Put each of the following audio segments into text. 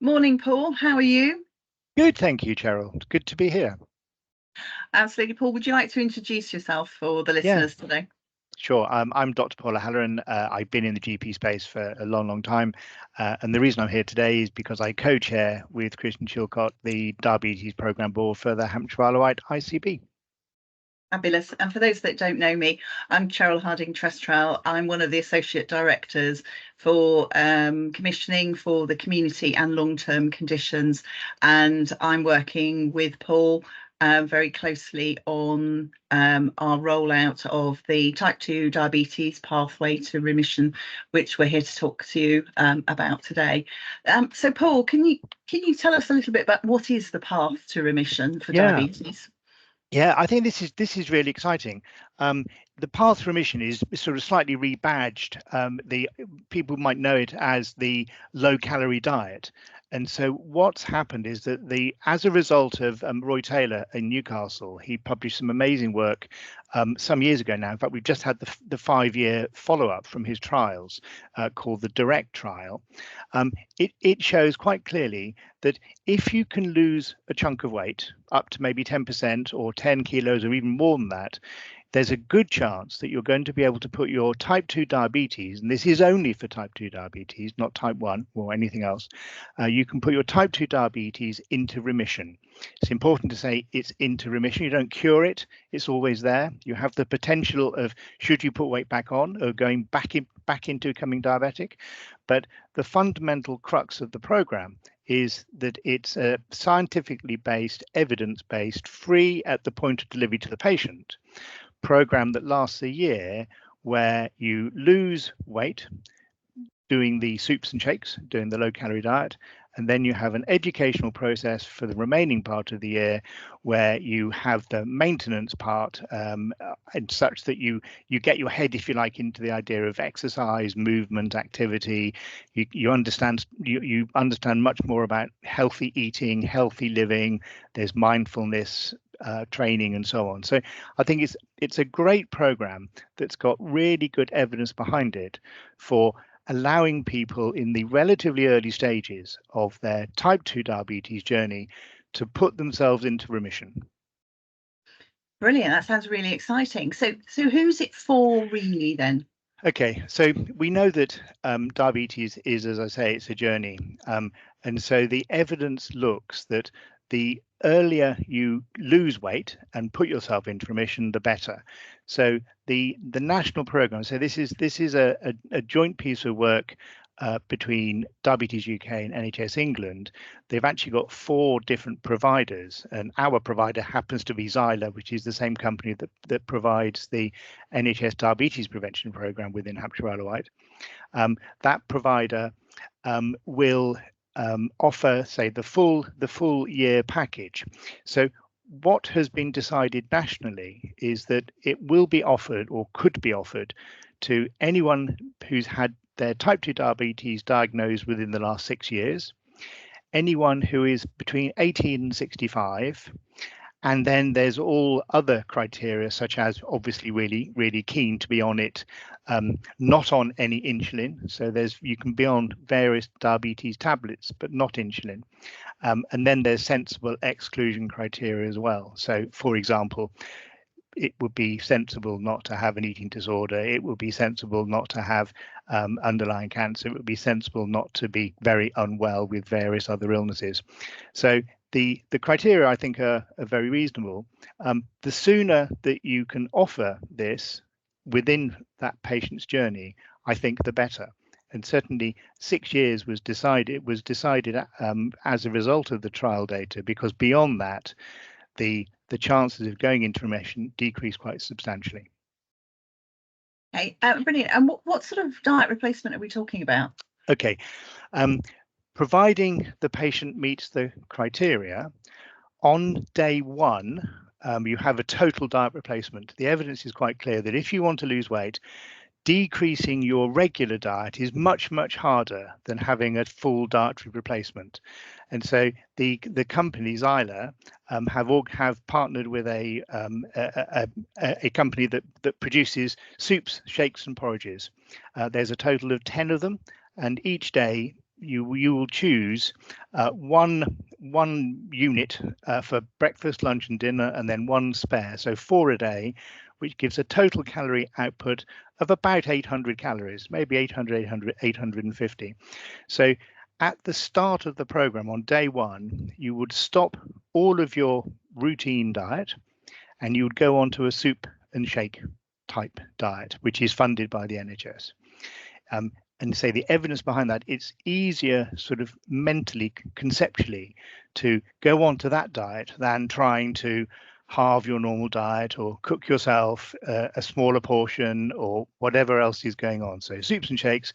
Morning, Paul. How are you? Good, thank you, Cheryl. Good to be here. Absolutely, Paul. Would you like to introduce yourself for the Yeah, listeners today? sure. I'm Dr. Paula Halloran. I've been in the GP space for a long, long time. And the reason I'm here today is because I co-chair with Christian Chilcott the Diabetes Programme Board for the Hampshire Wight ICB. Fabulous. And for those that don't know me, I'm Cheryl Harding-Trestrell. I'm one of the associate directors for commissioning for the community and long-term conditions. And I'm working with Paul very closely on our rollout of the type 2 diabetes pathway to remission, which we're here to talk to you about today. So Paul, can you tell us a little bit about what is the path to remission for Yeah, diabetes? yeah, I think this is really exciting. The path to remission is sort of slightly rebadged. The people might know it as the low-calorie diet. And so what's happened is that as a result of Roy Taylor in Newcastle, he published some amazing work some years ago now. In fact, we've just had the 5-year follow-up from his trials called the Direct trial. It shows quite clearly that if you can lose a chunk of weight up to maybe 10% or 10 kilos or even more than that, there's a good chance that you're going to be able to put your type 2 diabetes, and this is only for type 2 diabetes, not type 1 or anything else, you can put your type 2 diabetes into remission. It's important to say it's into remission. You don't cure it. It's always there. You have the potential of, should you put weight back on, or going back into becoming diabetic. But the fundamental crux of the program is that it's a scientifically based, evidence-based, free at the point of delivery to the patient program that lasts a year, where you lose weight doing the soups and shakes, doing the low calorie diet, and then you have an educational process for the remaining part of the year where you have the maintenance part, and such that you get your head, if you like, into the idea of exercise, movement, activity. You understand much more about healthy eating, healthy living. There's mindfulness training and so on. So I think it's a great program that's got really good evidence behind it for allowing people in the relatively early stages of their type 2 diabetes journey to put themselves into remission. Brilliant. That sounds really exciting. So who's it for really then? Okay, so we know that diabetes is, as I say, it's a journey. And so the evidence looks that the earlier you lose weight and put yourself into remission, the better. So the national program, so this is a joint piece of work between Diabetes UK and NHS England. They've actually got 4 different providers, and our provider happens to be Xyla, which is the same company that provides the NHS Diabetes Prevention Programme within Hampshire Wight. That provider will offer, say, the full year package. So what has been decided nationally is that it will be offered, or could be offered, to anyone who's had their type 2 diabetes diagnosed within the last 6 years, anyone who is between 18 and 65, and then there's all other criteria, such as obviously really keen to be on it, not on any insulin. So you can be on various diabetes tablets, but not insulin. And then there's sensible exclusion criteria as well. So, for example, it would be sensible not to have an eating disorder. It would be sensible not to have underlying cancer. It would be sensible not to be very unwell with various other illnesses. So the criteria, I think, are very reasonable. The sooner that you can offer this within that patient's journey, I think the better. And certainly 6 years was decided as a result of the trial data, because beyond that, the chances of going into remission decrease quite substantially. Okay, brilliant. And what sort of diet replacement are we talking about? Okay, providing the patient meets the criteria, on day 1, you have a total diet replacement. The evidence is quite clear that if you want to lose weight, decreasing your regular diet is much harder than having a full dietary replacement. And so the company Xyla have partnered with a company that produces soups, shakes and porridges. There's a total of 10 of them, and each day you will choose one unit for breakfast, lunch, and dinner, and then one spare, so 4 a day, which gives a total calorie output of about 800 calories, maybe 850. So at the start of the program on day one, you would stop all of your routine diet and you would go on to a soup and shake type diet, which is funded by the NHS. And say the evidence behind that, it's easier sort of mentally, conceptually, to go on to that diet than trying to halve your normal diet or cook yourself a smaller portion or whatever else is going on. So soups and shakes,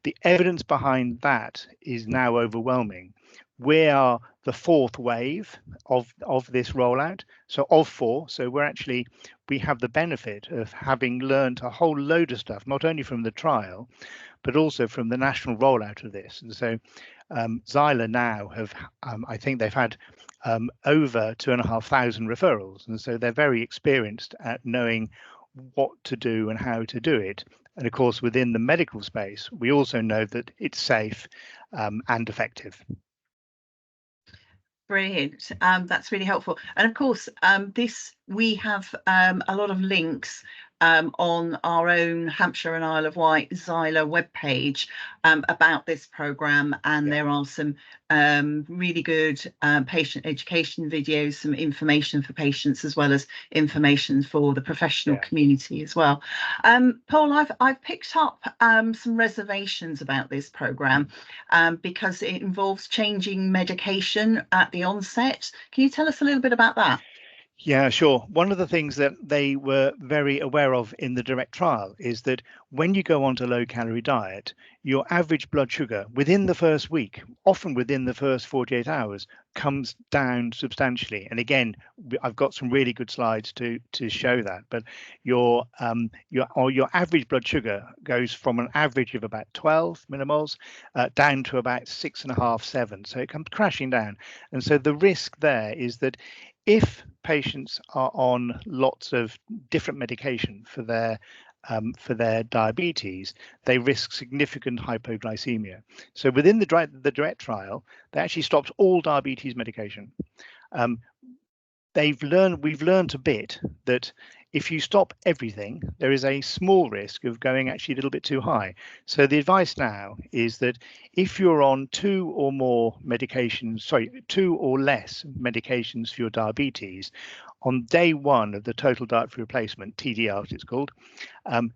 the evidence behind that is now overwhelming. We are the fourth wave of this rollout. So of 4, so we have the benefit of having learned a whole load of stuff, not only from the trial, but also from the national rollout of this. And so Xyla now have, I think they've had over 2,500 referrals. And so they're very experienced at knowing what to do and how to do it. And of course, within the medical space, we also know that it's safe and effective. Brilliant. That's really helpful. And of course, we have a lot of links on our own Hampshire and Isle of Wight Xyla webpage about this programme, and there are some really good patient education videos, some information for patients as well as information for the professional community as well. Paul, I've picked up some reservations about this programme because it involves changing medication at the onset. Can you tell us a little bit about that? Yeah, sure. One of the things that they were very aware of in the direct trial is that when you go onto a low calorie diet, your average blood sugar within the first week, often within the first 48 hours, comes down substantially. And again, I've got some really good slides to show that. But your average blood sugar goes from an average of about 12 millimoles down to about 6.5, 7. So it comes crashing down. And so the risk there is that if patients are on lots of different medication for their diabetes, they risk significant hypoglycemia. So within the direct trial, they actually stopped all diabetes medication. We've learned a bit that if you stop everything, there is a small risk of going actually a little bit too high. So the advice now is that if you're on 2 or less medications for your diabetes, on day 1 of the total dietary replacement, TDR as it's called,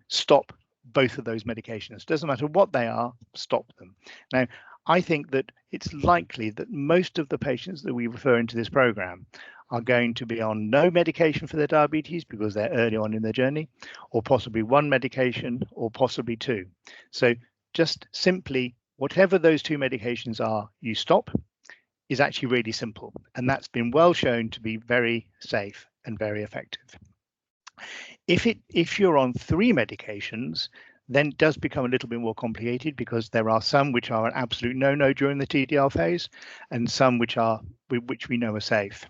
stop both of those medications. Doesn't matter what they are, stop them. Now, I think that it's likely that most of the patients that we refer into this program are going to be on no medication for their diabetes because they're early on in their journey, or possibly 1 medication, or possibly 2. So just simply, whatever those 2 medications are, you stop, is actually really simple. And that's been well shown to be very safe and very effective. If you're on 3 medications, then it does become a little bit more complicated because there are some which are an absolute no-no during the TDR phase, and some which we know are safe.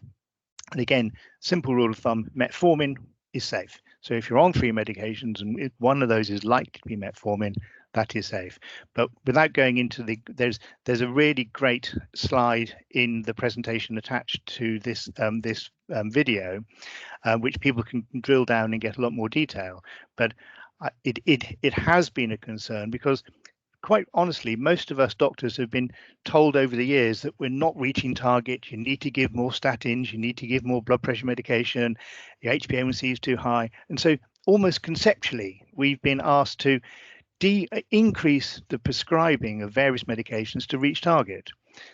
And again, simple rule of thumb, metformin is safe. So if you're on 3 medications and if one of those is likely to be metformin, that is safe. But without going into there's a really great slide in the presentation attached to this video, which people can drill down and get a lot more detail. But it has been a concern because, quite honestly, most of us doctors have been told over the years that we're not reaching target. You need to give more statins, you need to give more blood pressure medication, your HbA1c is too high. And so almost conceptually, we've been asked to increase the prescribing of various medications to reach target.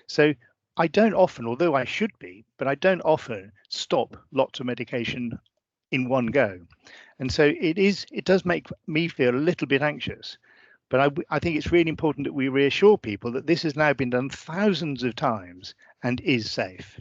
So I don't often, although I should be, but I don't often stop lots of medication in one go. And so it does make me feel a little bit anxious. But I think it's really important that we reassure people that this has now been done thousands of times and is safe.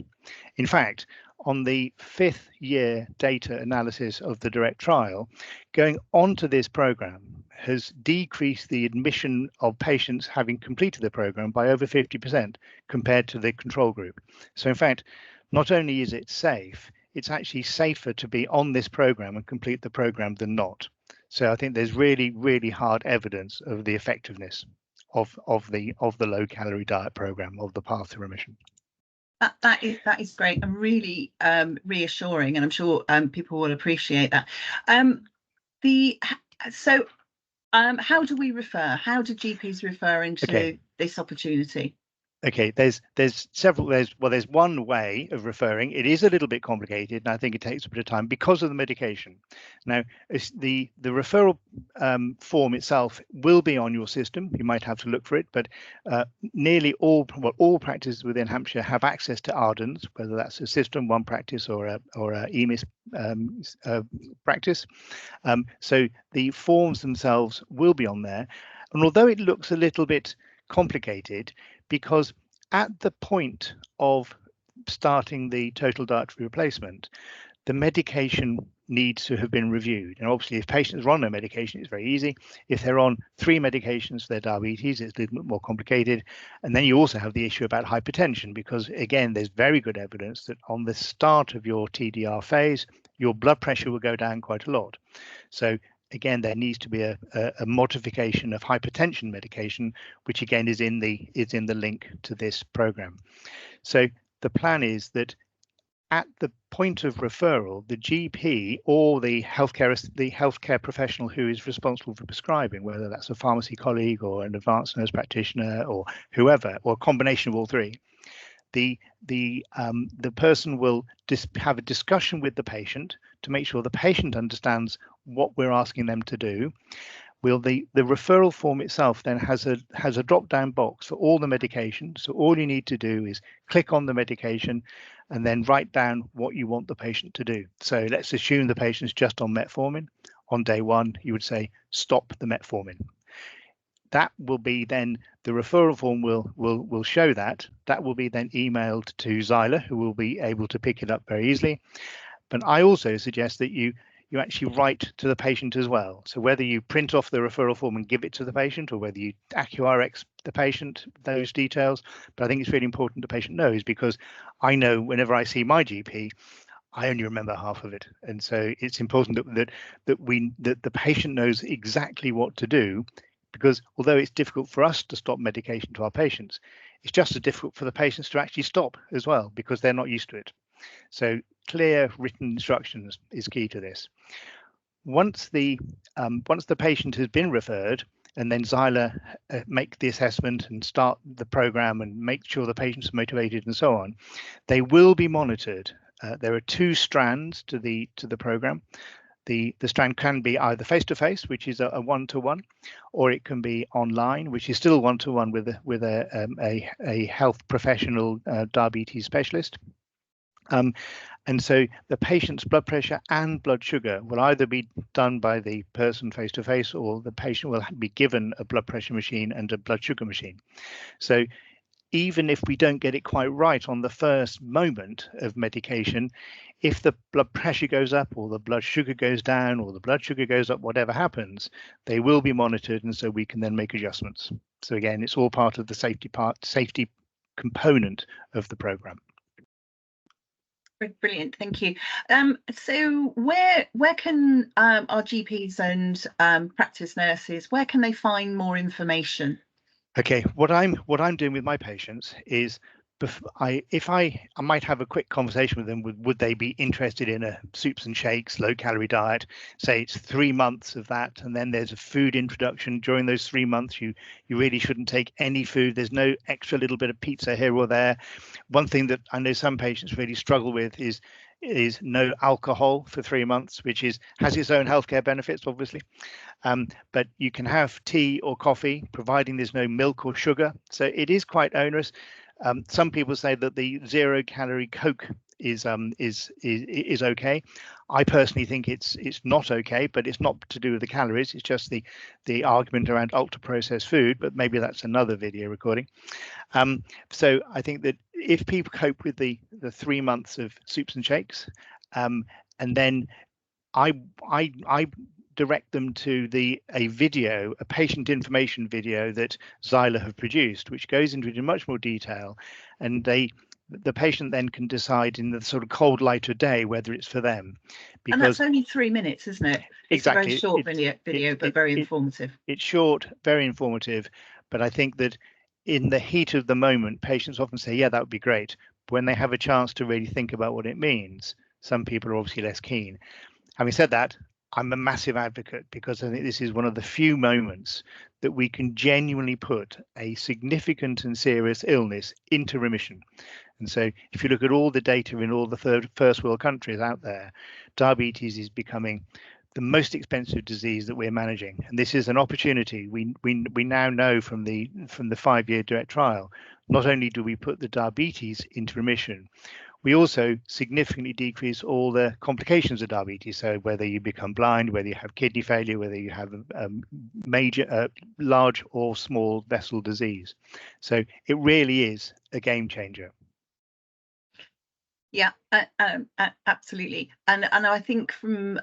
In fact, on the 5th year data analysis of the direct trial, going onto this program has decreased the admission of patients having completed the program by over 50% compared to the control group. So in fact, not only is it safe, it's actually safer to be on this program and complete the program than not. So I think there's really, really hard evidence of the effectiveness of the low calorie diet program, of the Path to Remission. That is great and really reassuring, and I'm sure people will appreciate that. How do we refer? How do GPs refer into this opportunity? Okay, there's several. There's one way of referring. It is a little bit complicated, and I think it takes a bit of time because of the medication. Now, the referral form itself will be on your system. You might have to look for it, but nearly all practices within Hampshire have access to Ardens, whether that's a System 1 practice or a EMIS practice. So the forms themselves will be on there, and although it looks a little bit complicated, because at the point of starting the total dietary replacement, the medication needs to have been reviewed. And obviously, if patients are on no medication, it's very easy. If they're on 3 medications for their diabetes, it's a little bit more complicated. And then you also have the issue about hypertension, because again, there's very good evidence that on the start of your TDR phase, your blood pressure will go down quite a lot. So again, there needs to be a modification of hypertension medication, which again is in the link to this program. So the plan is that at the point of referral, the GP or the healthcare professional who is responsible for prescribing, whether that's a pharmacy colleague or an advanced nurse practitioner or whoever, or a combination of all three, the person will have a discussion with the patient to make sure the patient understands what we're asking them to do. The referral form itself then has a drop-down box for all the medication. So all you need to do is click on the medication and then write down what you want the patient to do. So let's assume the patient's just on metformin. On day 1, you would say, stop the metformin. That will be then, the referral form will show that. That will be then emailed to Xyla, who will be able to pick it up very easily. But I also suggest that you actually write to the patient as well. So whether you print off the referral form and give it to the patient, or whether you AccuRx the patient those details. But I think it's really important the patient knows, because I know whenever I see my GP, I only remember half of it. And so it's important that the patient knows exactly what to do, because although it's difficult for us to stop medication to our patients, it's just as difficult for the patients to actually stop as well, because they're not used to it. So clear written instructions is key to this. Once the patient has been referred, and then Xyla make the assessment and start the program and make sure the patient's motivated and so on, they will be monitored. There are 2 strands to the program. The strand can be either face-to-face, which is a 1-to-1, or it can be online, which is still 1-to-1 with a health professional diabetes specialist. And so the patient's blood pressure and blood sugar will either be done by the person face-to-face, or the patient will be given a blood pressure machine and a blood sugar machine. So even if we don't get it quite right on the first moment of medication, if the blood pressure goes up or the blood sugar goes down or the blood sugar goes up, whatever happens, they will be monitored, and so we can then make adjustments. So again, it's all part of the safety component of the program. Brilliant, thank you. So where can our GPs and practice nurses, where can they find more information? Okay, what I'm doing with my patients is, I might have a quick conversation with them. Would they be interested in a soups and shakes, low calorie diet? Say it's 3 months of that, and then there's a food introduction. During those 3 months, you really shouldn't take any food. There's no extra little bit of pizza here or there. One thing that I know some patients really struggle with is no alcohol for 3 months, which has its own healthcare benefits, obviously. But you can have tea or coffee, providing there's no milk or sugar. So it is quite onerous. Some people say that the 0-calorie Coke is okay. I personally think it's not okay, but it's not to do with the calories. It's just the argument around ultra processed food. But maybe that's another video recording. So I think that if people cope with the 3 months of soups and shakes, and then I direct them to a patient information video that Xyla have produced, which goes into much more detail, and the patient then can decide in the sort of cold light of day whether it's for them. Because, and that's only 3 minutes, isn't it? It's exactly. a very short video, but very informative. It's short, very informative, But I think that in the heat of the moment, patients often say, yeah, that would be great. But when they have a chance to really think about what it means, some people are obviously less keen. Having said that, I'm a massive advocate because I think this is one of the few moments that we can genuinely put a significant and serious illness into remission. And so if you look at all the data in all the first world countries out there, diabetes is becoming the most expensive disease that we're managing. And this is an opportunity. We now know from the 5-year direct trial, not only do we put the diabetes into remission, we also significantly decrease all the complications of diabetes. So whether you become blind, whether you have kidney failure, whether you have a major, large or small vessel disease. So it really is a game changer. Yeah, absolutely. And I think from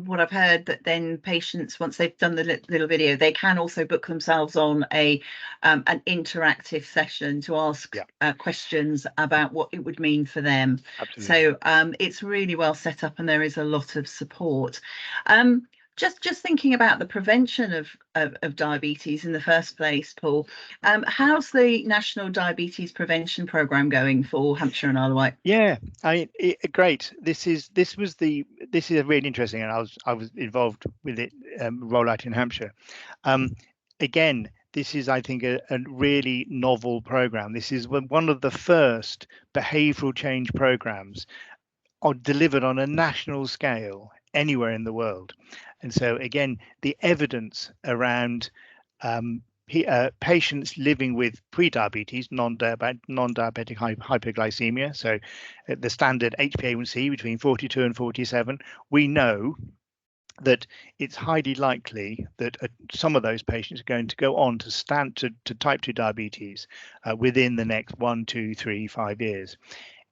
what I've heard, that then patients, once they've done the little video, they can also book themselves on an interactive session to ask questions about what it would mean for them. Absolutely. So it's really well set up, and there is a lot of support. Just thinking about the prevention of diabetes in the first place, Paul, how's the National Diabetes Prevention Programme going for Hampshire and Isle of Wight? Yeah, great. This is really interesting, and I was involved with it rollout in Hampshire. Again, this is, I think, a really novel program. This is one of the first behavioural change programs delivered on a national scale anywhere in the world. And so again, the evidence around patients living with pre-diabetes, non-diabetic hyperglycemia, so the standard HbA1c between 42 and 47, we know that it's highly likely that some of those patients are going to go on to type 2 diabetes within the next 1, 2, 3, 5 years.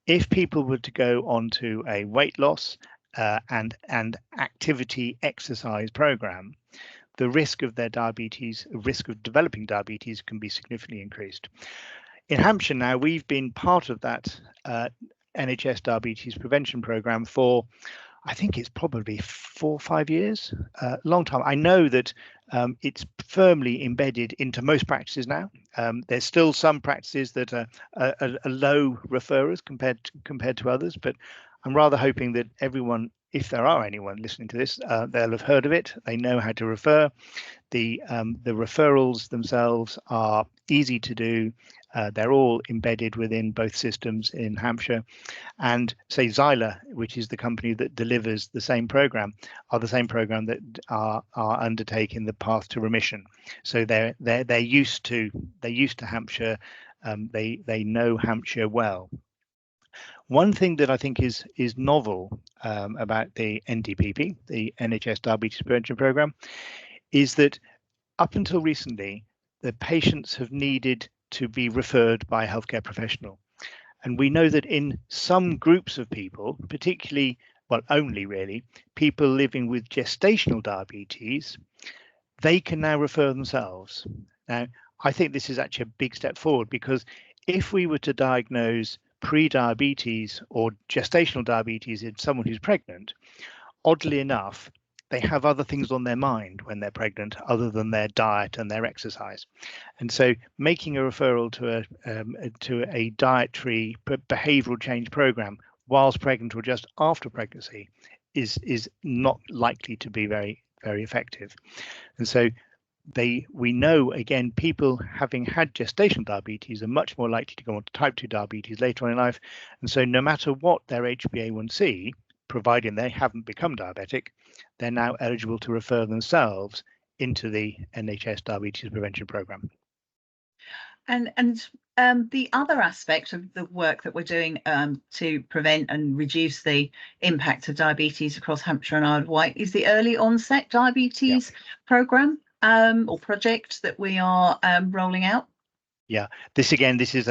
If people were to go on to a weight loss and activity exercise program, the risk of their diabetes, risk of developing diabetes, can be significantly increased. In Hampshire now, we've been part of that NHS diabetes prevention program for, I think it's probably 4 or 5 years, a long time. I know that it's firmly embedded into most practices now. There's still some practices that are low referrers compared to others, but I'm rather hoping that everyone, if there are anyone listening to this, they'll have heard of it. They know how to refer. The referrals themselves are easy to do. They're all embedded within both systems in Hampshire. And say Xyla, which is the company that delivers the same program, are the same program that are undertaking the path to remission. So they're used to Hampshire. They know Hampshire well. One thing that I think is novel about the NDPP, the NHS Diabetes Prevention Programme, is that up until recently, the patients have needed to be referred by a healthcare professional. And we know that in some groups of people, particularly, well, only really, people living with gestational diabetes, they can now refer themselves. Now, I think this is actually a big step forward, because if we were to diagnose pre-diabetes or gestational diabetes in someone who's pregnant, oddly enough, they have other things on their mind when they're pregnant other than their diet and their exercise. And so making a referral to a dietary behavioral change program whilst pregnant or just after pregnancy is not likely to be very, very effective. And so we know, again, people having had gestational diabetes are much more likely to go on to type 2 diabetes later on in life. And so no matter what their HbA1c, providing they haven't become diabetic, they're now eligible to refer themselves into the NHS Diabetes Prevention Programme. And the other aspect of the work that we're doing to prevent and reduce the impact of diabetes across Hampshire and Isle of Wight is the early onset diabetes programme or project that we are rolling out. Yeah, this is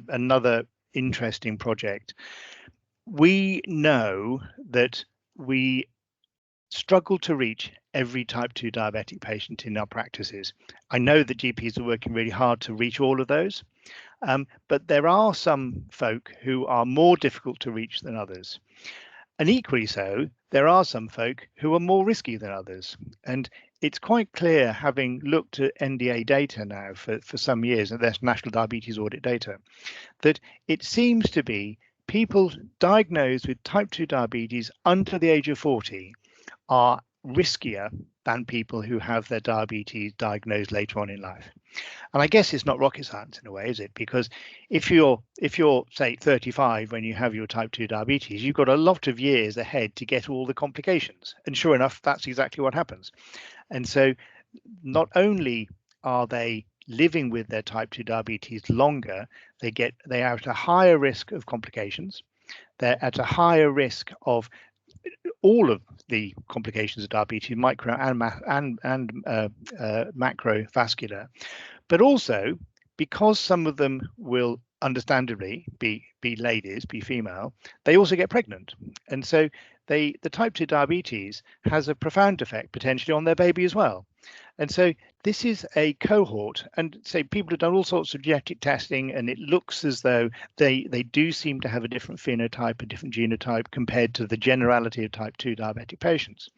another interesting project. We know that we struggle to reach every type 2 diabetic patient in our practices. I know that GPs are working really hard to reach all of those, but there are some folk who are more difficult to reach than others. And equally so, there are some folk who are more risky than others. And it's quite clear, having looked at NDA data now for some years, and there's National Diabetes Audit data, that it seems to be people diagnosed with type 2 diabetes under the age of 40 are riskier than people who have their diabetes diagnosed later on in life. And I guess it's not rocket science in a way, is it? Because if you're say 35 when you have your type 2 diabetes, you've got a lot of years ahead to get all the complications. And sure enough, that's exactly what happens. And so not only are they living with their type 2 diabetes longer, they are at a higher risk of complications. They're at a higher risk of all of the complications of diabetes, micro and macrovascular, but also because some of them will understandably be ladies, be female, they also get pregnant, and so the type 2 diabetes has a profound effect potentially on their baby as well. And so this is a cohort, and say people have done all sorts of genetic testing, and it looks as though they do seem to have a different phenotype, a different genotype compared to the generality of type 2 diabetic patients.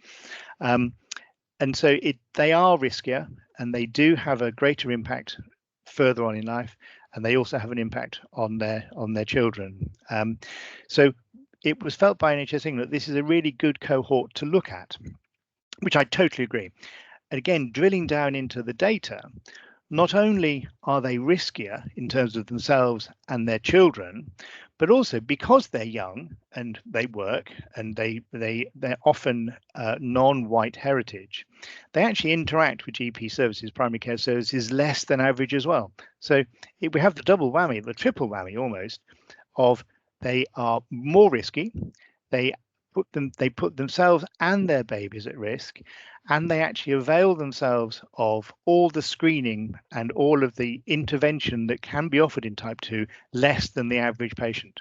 And so they are riskier, and they do have a greater impact further on in life, and they also have an impact on their children. So it was felt by NHS England that this is a really good cohort to look at, which I totally agree. And again, drilling down into the data, not only are they riskier in terms of themselves and their children, but also because they're young and they work and they're often non-white heritage, they actually interact with GP services, primary care services, less than average as well. So we have the double whammy, the triple whammy almost, of they are more risky, they put themselves and their babies at risk, and they actually avail themselves of all the screening and all of the intervention that can be offered in type 2 less than the average patient.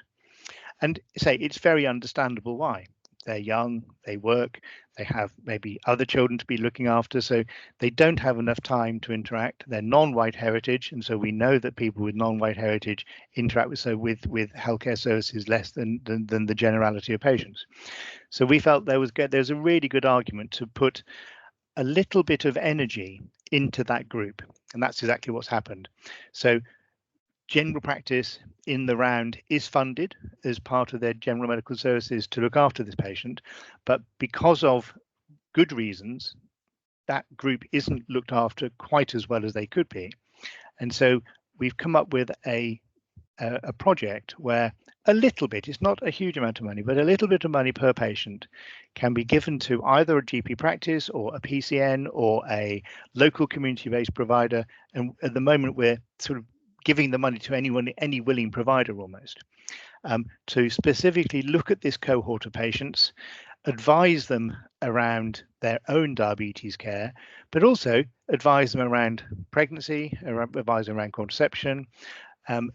And say it's very understandable why. They're young, they work, they have maybe other children to be looking after, so they don't have enough time to interact. They're non-white heritage, and so we know that people with non-white heritage interact with healthcare services less than the generality of patients. So we felt there's a really good argument to put a little bit of energy into that group, and that's exactly what's happened. So general practice in the round is funded as part of their general medical services to look after this patient, but because of good reasons, that group isn't looked after quite as well as they could be. And so we've come up with a project where a little bit, it's not a huge amount of money, but a little bit of money per patient can be given to either a GP practice or a PCN or a local community-based provider. And at the moment, we're sort of giving the money to any willing provider almost, to specifically look at this cohort of patients, advise them around their own diabetes care, but also advise them around pregnancy, advise them around contraception,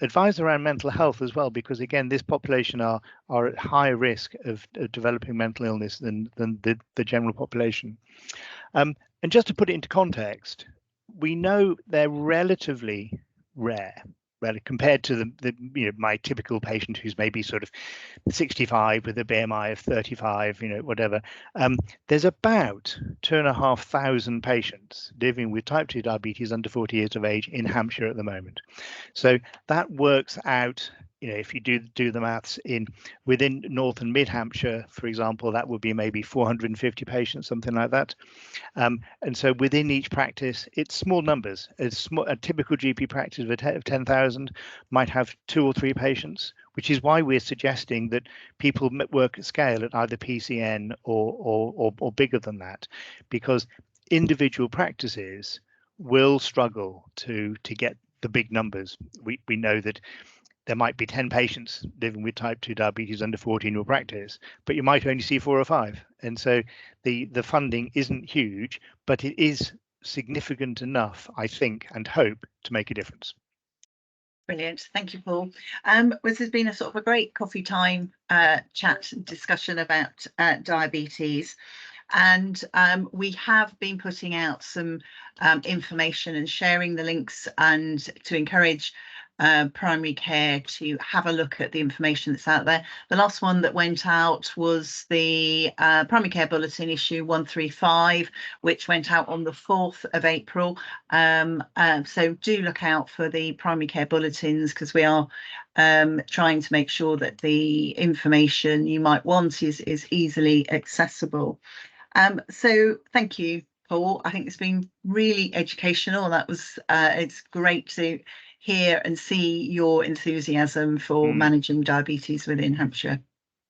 advise around mental health as well, because again, this population are at higher risk of developing mental illness than the general population. And just to put it into context, we know they're relatively rare, compared to my typical patient who's maybe sort of 65 with a BMI of 35, whatever. There's about 2,500 patients living with type 2 diabetes under 40 years of age in Hampshire at the moment. So that works out, if you do the maths within North and Mid Hampshire, for example, that would be maybe 450 patients, something like that. And so within each practice, it's small numbers. A typical GP practice of 10,000 might have 2 or 3 patients, which is why we're suggesting that people work at scale at either PCN or bigger than that, because individual practices will struggle to get the big numbers. We know that there might be 10 patients living with type 2 diabetes under 40 in your practice, but you might only see 4 or 5. And so the funding isn't huge, but it is significant enough, I think, and hope to make a difference. Brilliant. Thank you, Paul. This has been a sort of a great coffee time chat discussion about diabetes. And we have been putting out some information and sharing the links and to encourage primary care to have a look at the information that's out there. The last one that went out was the primary care bulletin issue 135, which went out on the 4th of April. So do look out for the primary care bulletins, because we are trying to make sure that the information you might want is easily accessible. So thank you, Paul. I think it's been really educational. That was it's great to hear and see your enthusiasm for managing diabetes within Hampshire.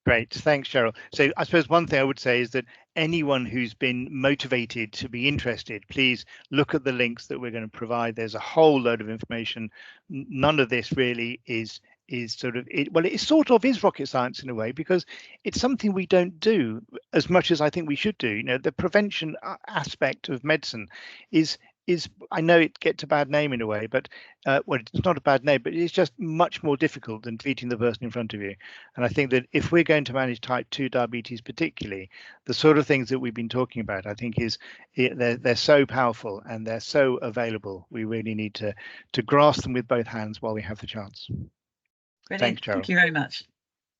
Great, thanks, Cheryl. So I suppose one thing I would say is that anyone who's been motivated to be interested, please look at the links that we're going to provide. There's a whole load of information. None of this really is sort of it sort of is rocket science in a way, because it's something we don't do as much as I think we should do. You know, the prevention aspect of medicine is I know it gets a bad name in a way, but well, it's not a bad name, but it's just much more difficult than treating the person in front of you. And I think that if we're going to manage type 2 diabetes particularly, the sort of things that we've been talking about, I think they're so powerful and they're so available. We really need to grasp them with both hands while we have the chance. Brilliant. Thanks, Cheryl. Thank you very much.